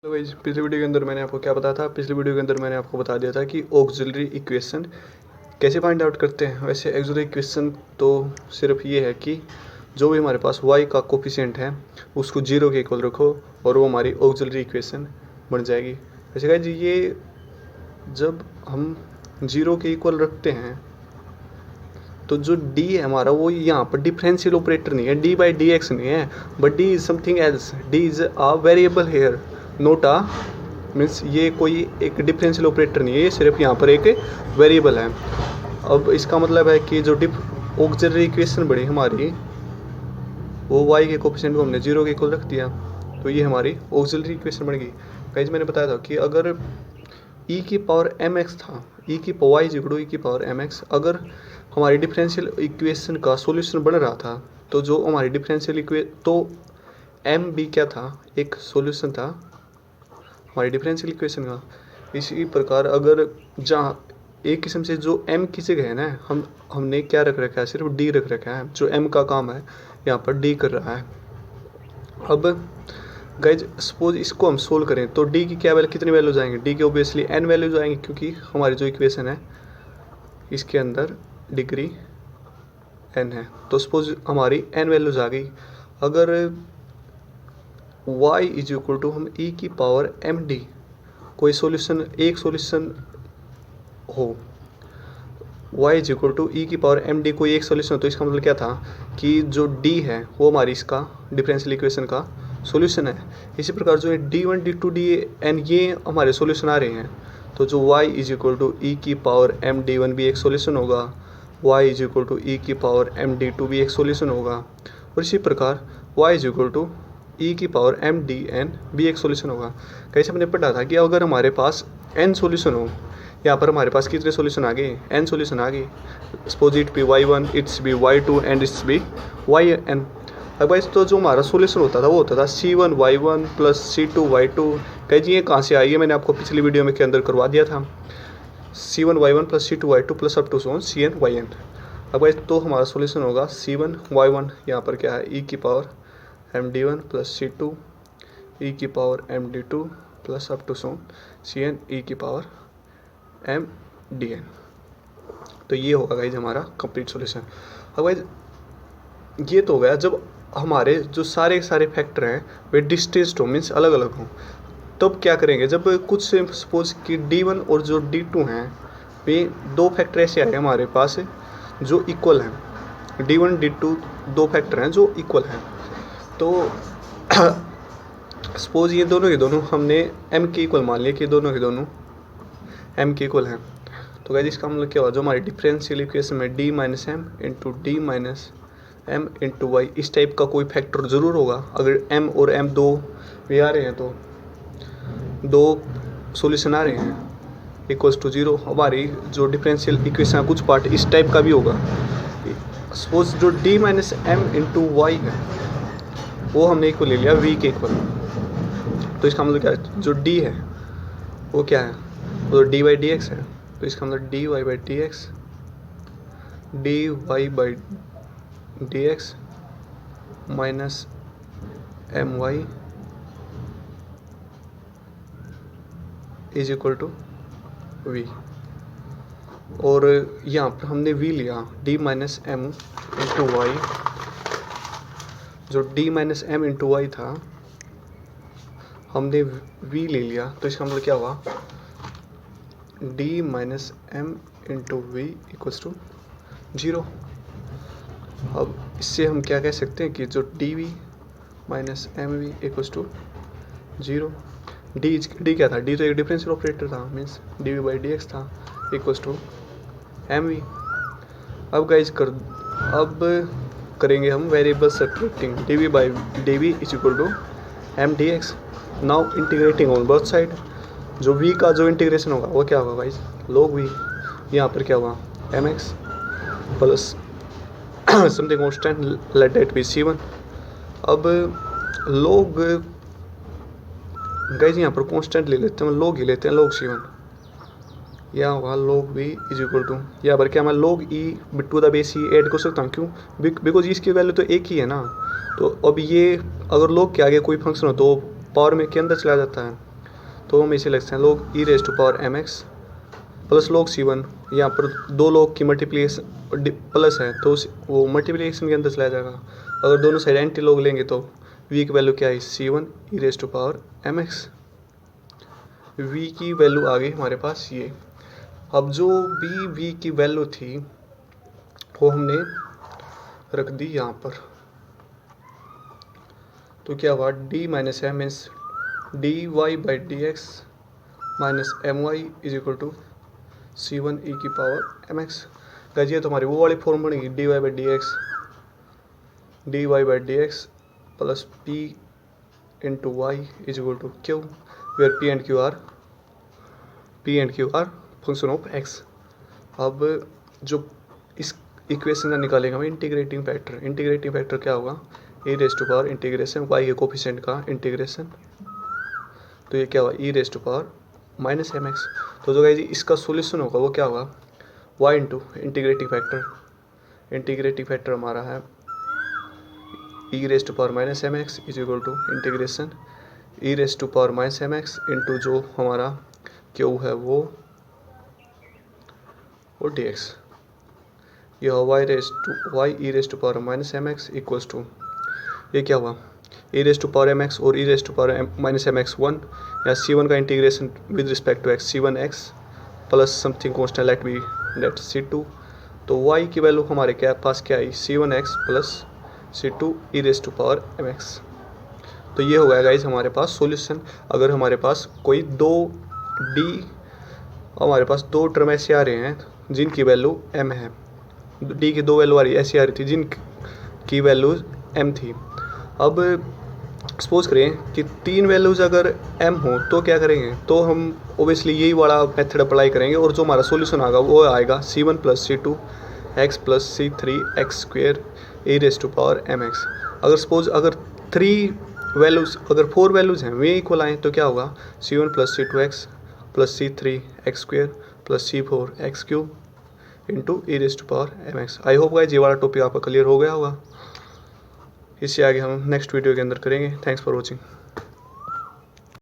Hello guys, पिछले video के अंदर मैंने आपको क्या बताया था। पिछले वीडियो के अंदर मैंने आपको बता दिया था कि ऑक्सिलरी इक्वेशन कैसे फाइंड आउट करते हैं। वैसे ऑक्सिलरी इक्वेशन तो सिर्फ ये है कि जो भी हमारे पास y का कोफिशिएंट है उसको 0 के इक्वल रखो और वो हमारी ऑक्सिलरी इक्वेशन बन जाएगी। वैसे गाइस ये जब हम 0 के इक्वल रखते हैं तो जो d है हमारा वो यहाँ पर डिफरेंशियल ऑपरेटर नहीं है, d बाई डी एक्स नहीं है, but d is something else. d is a variable here, not a means ये कोई एक डिफरेंशियल ऑपरेटर नहीं है, ये सिर्फ यहाँ पर एक वेरिएबल है। अब इसका मतलब है कि जो ऑक्सिलरी इक्वेशन बनी हमारी वो y के कोफिशिएंट को हमने 0 के इक्वल रख दिया, तो ये हमारी ऑक्सिलरी इक्वेशन बन गई। गाइस मैंने बताया था कि अगर e की पावर mx था, e की power y is equal to e की पावर mx, अगर हमारी डिफरेंशियल इक्वेशन का सॉल्यूशन बन रहा था तो जो हमारी डिफरेंशियल तो m भी क्या था, एक सॉल्यूशन था हमारी डिफरेंशियल इक्वेशन का। इसी प्रकार अगर जहाँ एक किस्म से जो m की जगह है ना, हमने क्या रख रखा है, सिर्फ d रख रखा है, जो m का काम है यहाँ पर d कर रहा है। अब गाइज सपोज इसको हम सोल्व करें तो d की क्या वैल्यू, कितनी वैल्यूज आएंगे, d की ऑब्वियसली n वैल्यूज आएंगे, क्योंकि हमारी जो इक्वेशन है इसके अंदर डिग्री n है। तो सपोज हमारी n वैल्यूज आ गई। अगर y इज इक्वल टू हम e की पावर md कोई सॉल्यूशन, एक सॉल्यूशन हो, y इज इक्वल टू ई की पावर md कोई एक सॉल्यूशन हो, तो इसका मतलब क्या था कि जो d है वो हमारी इसका डिफरेंशियल इक्वेशन का सॉल्यूशन है। इसी प्रकार जो d1 d2 dn ये हमारे सॉल्यूशन आ रहे हैं, तो जो y इज इक्वल टू ई की पावर md1 भी एक सॉल्यूशन होगा, y इज इक्वल टू ई की पावर md2 भी एक सॉल्यूशन होगा, और इसी प्रकार y इज इक्वल टू ई की पावर mdn भी एक सॉल्यूशन होगा। कैसे हमने पढ़ा था कि अगर हमारे पास n सॉल्यूशन हो, यहाँ पर हमारे पास कितने सॉल्यूशन आ गए, n सॉल्यूशन आ गए। Suppose it be y1, it's be y2 and इट्स बी yn। अब भाई तो जो हमारा सॉल्यूशन होता था वो होता था c1 y1 plus c2 y2। कहीं जी ये कहाँ से आई है, मैंने आपको पिछली वीडियो में के अंदर करवा दिया था, c1 y1 plus c2 y2 plus up to so on cn yn। अब भाई तो हमारा सॉल्यूशन होगा c1 y1, यहाँ पर क्या है e की power md1 plus c2 e की power md2 plus up to so on cn e की पावर mdn। तो ये होगा गाइज हमारा कंप्लीट सॉल्यूशन। अब गाइज ये तो हो गया जब हमारे जो सारे फैक्टर हैं वे डिस्टेंस्ड हो, मीन्स अलग अलग हों। तब क्या करेंगे, जब कुछ से सपोज कि d1 और जो d2 हैं वे दो फैक्टर ऐसे आए हमारे पास जो इक्वल हैं, d1 d2 दो फैक्टर हैं जो इक्वल हैं। तो सपोज ये दोनों के दोनों हमने m के इक्वल मान लिया कि दोनों के दोनों m के इक्वल हैं। तो गाइस इसका मतलब क्या हुआ, जो हमारी डिफरेंशियल इक्वेशन में d minus m into d minus m into y इस टाइप का कोई फैक्टर ज़रूर होगा। अगर m और m दो वे आ रहे हैं तो दो सॉल्यूशन आ रहे हैं इक्वल्स टू 0, हमारी जो डिफरेंशियल इक्वेशन है कुछ पार्ट इस टाइप का भी होगा। सपोज जो d minus m into y है वो हमने इक्वल ले लिया v के इक्वल। तो इसका मतलब क्या है, जो d है वो क्या है, वो dy बाई डी एक्स है। तो इसका मतलब dy by D x, dy by D x minus M Y is equal to v. और यहाँ पर हमने v लिया d minus m into y, जो d minus m into y था हमने v ले लिया। तो इसका मतलब क्या हुआ, d minus m into v equals to 0। अब इससे हम क्या कह सकते हैं कि जो d v minus m v equals to 0। D क्या था, डी तो एक डिफरेंशियल ऑपरेटर था, means d v by D x था इक्वल्स टू एम वी। अब गाइज अब करेंगे हम variable subtracting, d v by d v is equal to m d x. Now integrating on both side, जो v का जो integration होगा वो क्या होगा गाइज, log v। यहाँ पर क्या होगा mx plus something constant let that be c1। अब log गाइज यहाँ पर कांस्टेंट ले लेते हैं, log ही लेते हैं, log c1। यहाँ होगा log v is equal to, यहाँ पर क्या मैं log e to the base e add कर सकता हूँ, क्यों, बिकॉज इसकी वैल्यू तो एक ही है ना। तो अब ये अगर log के आगे कोई फंक्शन हो तो पावर में के अंदर चला जाता है, तो हम इसे लिखते हैं log e raise to power mx plus log c1। यहाँ पर दो log की मल्टीप्लिकेशन प्लस है तो वो मल्टीप्लिकेशन के अंदर चला जाएगा। अगर दोनों साइड एंटी log लेंगे तो v की वैल्यू क्या है c1 e raise to power mx। v की वैल्यू आ गई हमारे पास ये। अब जो भी v की वैल्यू थी वो हमने रख दी यहाँ पर, तो क्या हुआ d minus M means D Y by D x minus M Y is equal to C one E की पावर एम एक्स। गाइस ये तो हमारी वो वाली फॉर्म बनेगी d Y by D x plus p into y is equal to q, where p and q are function of x. अब जो इस इक्वेशन का निकालेंगे हम इंटीग्रेटिंग फैक्टर क्या होगा e raise to power integration y के कोफिशिएंट का इंटीग्रेशन, तो ये क्या होगा e raise to power minus m x. तो जो गाइस इसका सॉल्यूशन होगा वो क्या होगा y इंटू इंटीग्रेटिंग फैक्टर हमारा है e raise to power minus m x is equal to integration e raise to power minus m x into जो हमारा q है वो dx। यह y e raise to power minus m x equals to ये क्या हुआ e raise to power m x और e raise to power minus m x 1 या c1 का integration with respect to x c1 x plus something constant late c2। तो y की value हमारे पास क्या आई c1 x plus c2 e raise to power m x. तो ये हो गया गाइज हमारे पास सॉल्यूशन। अगर हमारे पास कोई हमारे पास दो टर्म ऐसे आ रहे हैं जिनकी वैल्यू m है, d की दो वैल्यू आ रही ऐसी आ रही थी जिनकी वैल्यू m थी। अब सपोज करें कि तीन वैल्यूज़ अगर m हो तो क्या करेंगे, तो हम ओबियसली यही वाला मेथड अप्लाई करेंगे और जो हमारा सॉल्यूशन आएगा वो आएगा c1 plus c2 x plus c3 x square e raise to power mx। अगर सपोज अगर फोर वैल्यूज़ हैं वे इक्वल आए तो क्या होगा c1 plus c2 x plus c3 x square plus c4 x cube into e raise to power mx। I hope guys ये वाला टॉपिक आपका क्लियर हो गया होगा। इससे आगे हम नेक्स्ट वीडियो के अंदर करेंगे। Thanks for watching.